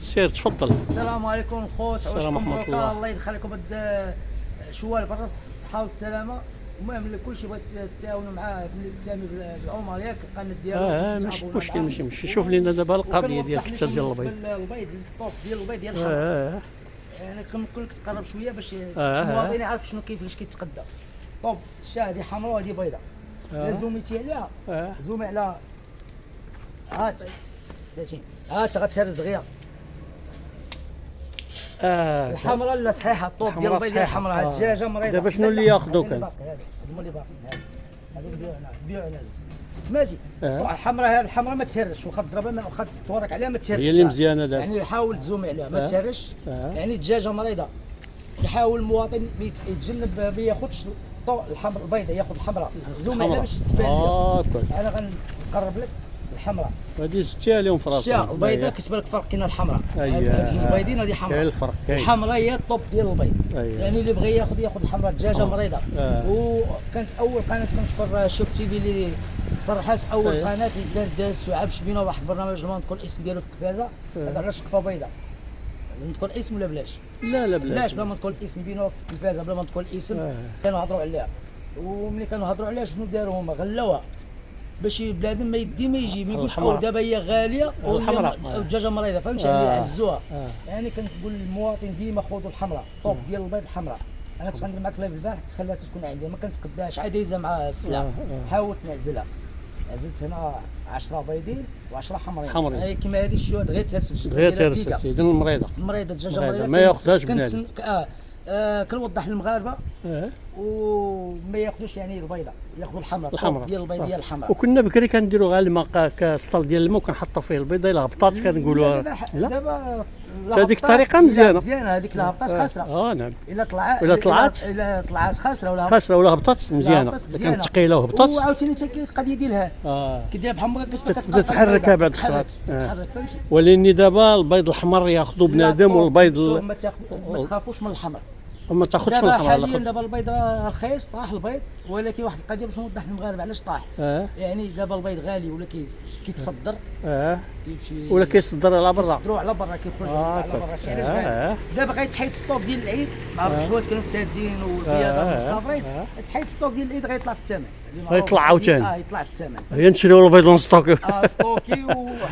سير تفضل. السلام عليكم خوت. السلام ورحمة الله. الله يدخلكم بهاد شوال برا الصحة والسلامة. المهم كلشي بغيت تتعاونوا معاه تسامي بالعمر ياك القناة ديالو. ماشي مشكل ماشي مشكل. شوف لينا دابا القضية ديال الكتة ديال البيض. البيض الطوب ديال البيض ديال الحمراء. يعني كنقول لك تقرب شويه باش المواطن يعرف شنو كيفاش كيتقدى. طوب الشاه هذه حمراء وهذه بيضاء. الا زوميتي عليها زومي على هات 30 هات غتهرس دغيا. الحمراء لا صحيحه الطوب ديال البيض ديال الحمراء. الدجاجه مريضه. دابا شنو اللي ياخذوا كان؟ هما اللي باقيين هذو نبيعوا على سمعتي. الحمراء الحمراء ما تهرش واخا تضربها واخا تصورك عليها ما تهرش. هي اللي مزيانه دابا. يعني حاول تزومي عليها ما تهرش. يعني الدجاجه مريضه. يحاول المواطن يتجنب ما ياخذش الحمراء البيضاء ياخذ الحمراء. زومي عليها باش تبان لك. انا غنقرب لك الحمراء. هذه زدتيها لهم في راسها. الشاه البيضاء كتبان لك فرق كاين الحمراء. هاد جوج بيضين هذه حمراء. كاين الفرق كاين. الحمراء هي الطوب ديال البيض. يعني اللي بغى ياخذ الحمراء. الدجاجه مريضه. وكانت اول قناه كنشكر شوف تي في اللي صرحات اول قناه اللي كانت داز سعاب شبينه واحد البرنامج ما نذكر الاسم ديالو في التلفازه. هذا على شقفه بيضاء. نذكر الاسم ولا بلاش؟ لا بلاش بلا ما نذكر الاسم بينه في التلفازه بلا ما نذكر الاسم. كانوا هضروا عليها وملي كانوا هضروا عليها شنو داروا هما غلوها باش بنادم ما يدي ما يجي ما يقولش دابا هي غاليه والدجاجه مريضه فهمتي. يعني يعزوها. يعني كنتقول للمواطن ديما خذوا الحمراء الطوب ديال البيض الحمراء. انا كنت غندير معاك لايف البارح خليها تكون عندي ما كنتقداش عاد دايزه مع السلعه. حاولت نعزلها عزلت هنا 10 بيضين و10 حمرين. هي كيما هذه الشواد غير ترسل اذا المريضه الدجاجه مريضه ما ياخذهاش بنادم. كنوضح للمغاربه وما ياخذوش يعني البيضاء ياخذوا الحمراء ديال البيض ديال الحمراء. وكنا بكري كنديروا غير الماء كسطل ديال الماء وكنحطوا فيه البيضه الا هبطات كنقولوا لا. دابا هذيك الطريقه مزيانه هذيك لا هبطات خاسره. نعم. الا طلعت خاسره ولا هبطات مزيانه. كانت ثقيله وهبطات وعاوتاني حتى القضيه ديالها كديرها بحال كتبدا تحركها بعد الخطرات. تحرك فهمتي. ولكن دابا البيض الحمر ياخذوا بنادم والبيض ما تخافوش من الحمر. وما تاخذش من دابا الحمر. حاليا دابا البيض راه رخيص طاح البيض. ولكن واحد القضيه باش نوضح للمغاربه علاش طاح. يعني دابا البيض غالي ولا كيتصدر كيمشي ولا كيصدر على برا. كيصدروا على برا كيخرج على برا. علاش دابا غيتحيد ستوك ديال العيد مع الحوات كانوا سادين والبياضه مسافرين. تحيد ستوك ديال العيد غيطلع في الثمن. غيطلع عاوتاني. يطلع في الثمن. هي نشريو البيض ونستوكيو. ستوكي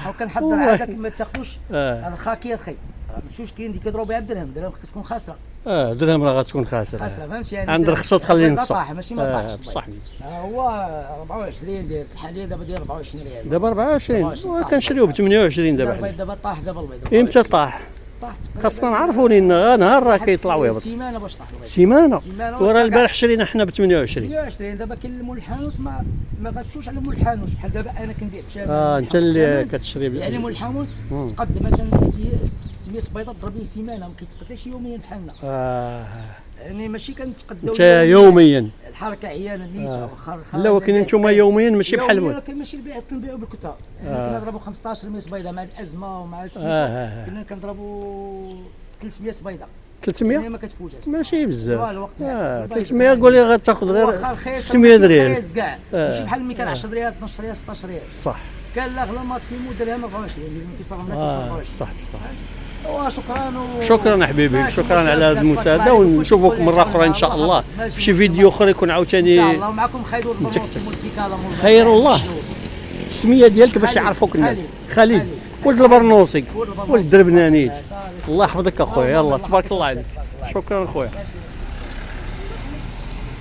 وكنحضر عادك ما تاخذوش الرخا كيرخي. ماشوش كاين اللي كيضربوا بها بدرهم كتكون خاسره. درهم راه غتكون خاسره فهمتي. يعني عند رخصو تخليه نص طاح ماشي ما طاحش بصح. هو 24 داير حاليا دابا داير 24 ريال. دابا 24 وكنشريوه ب 28 دابا. دابا طاح دابا البيض. امتى طاح؟ خاصنا نعرفوا لنا نهار راه كيطلع ويهبط. سيمانه باش طاح البيض. سيمانه. وراه البارح شرينا حنا ب 28. دابا كاين مول الحانوت ما غتمشوش على مول الحانوت بحال دابا انا كنبيع بشامل. انت اللي كتشري يعني مول الحانوت تقدم مثلا 600 بيضه تضرب لي سيمانه ما كيتقداش يوميا بحالنا. يعني ماشي كنتقداو انت يوميا الحركه عيانا نيسه واخا. لا ولكن انتم يوميا ماشي بحال المول. ولكن ماشي البيع كنبيعوا بالكثره. يعني كنضربوا 15 100 بيضه مع الازمه ومع السميسه. كنا كنضربوا 300 بيضه. 300 يعني ما كتفوتش ماشي بزاف. الوقت 300 قول لي غتاخذ غير 600 ريال كاع. ماشي بحال ملي كان 10 ريال 12 ريال 16 ريال. صح. كان لا غلا ماكسيمو درهم 24 اللي كيصرف لنا كيصرف 24. صح. وشكرا حبيبي. شكرا على هذه المساعده ونشوفوك مره اخرى ان شاء الله في شي فيديو اخر يكون عاوتاني ان شاء الله. معكم خير الله. السميه ديالك باش يعرفوك الناس. خليل ولد البرنوسي ولد الدربنانيت. الله يحفظك اخويا. يلا تبارك الله عليك. شكرا اخويا.